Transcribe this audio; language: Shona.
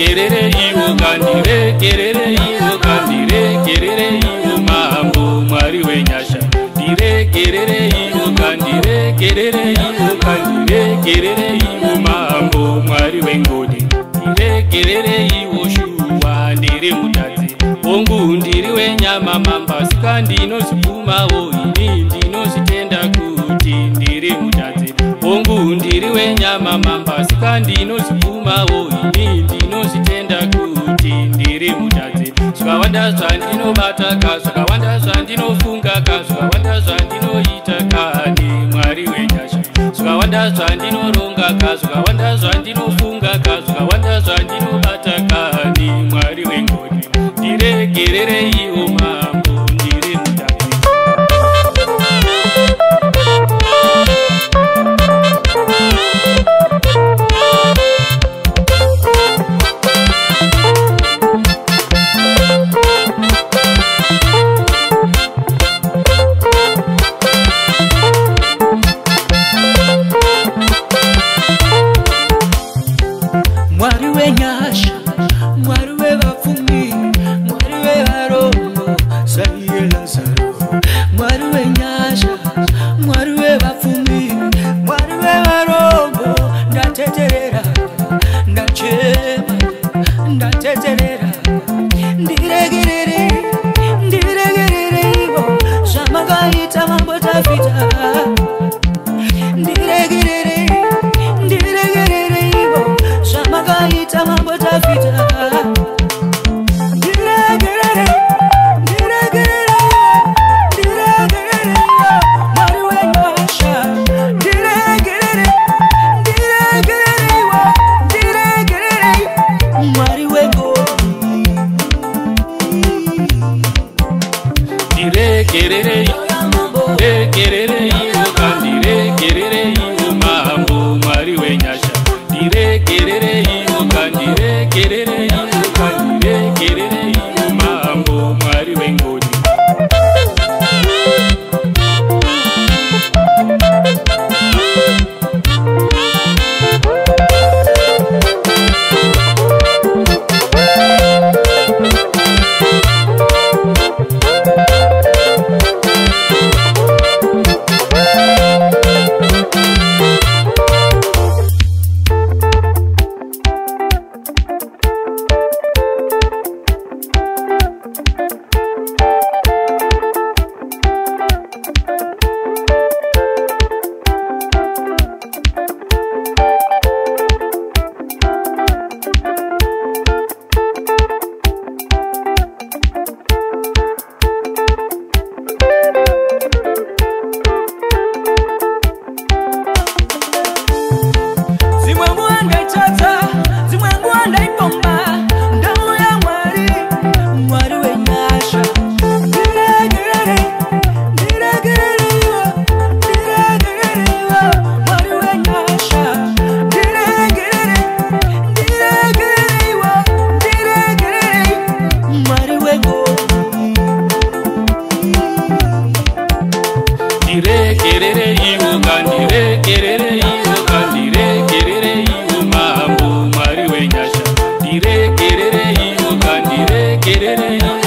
ndiregerere iwo kandiregerere iwo kandiregerere iwo mambo mwari wenyasha ndiregerere iwo kandiregerere iwo kandiregerere iwo mambo mwari wengoni ndiregerere iwo shuwa ndiri mutadzi ongu ndiri wenyama mamba sika ndinozigumawo ini ndinozitenda kuti ndiri mutadzi ongu ndiri wenyama mamba sika ndinozigumawo ini ndinozitenda kuti ndiri mutadzi zvakawanda zvandinobata ka zvakawanda zvandinofunga ka zvakawanda zvandinoita kani mwari wenyasha zvakawanda zvandinoronga ka zvakawanda zvandinofunga ka zvakawanda zvandinobata kani mwari wengoni ndiregerere iwo mambo ndiri mutadzi mwari wenyasha mwari wevapfumi mwari wevarongo saiye lazaro mwari wenyasha mwari wevapfumi mwari wevarongo ndateterera ndachema ndateterera ndiregerere ndiregerere ivo zvamakaita mambo Dhavhidha ndiregerere ndiregerere ivo zvamakaita mambo Dhavhidha ndiregerere ndiregerere ndiregerere mwari wenyasha ndiregerere ndiregerere ivo ndiregerere mwari wengoni ndiregerere ndiregerere iwo kandiregerere iwo mambo mwari wenyasha ndiregerere iwo kandiregerere iwo kandiregerere iwo mambo mwari wengoni ndiregerere iwo kandiregerere iwo kandiregerere iwo mambo mwari wenyasha ndiregerere iwo kandiregerere iwo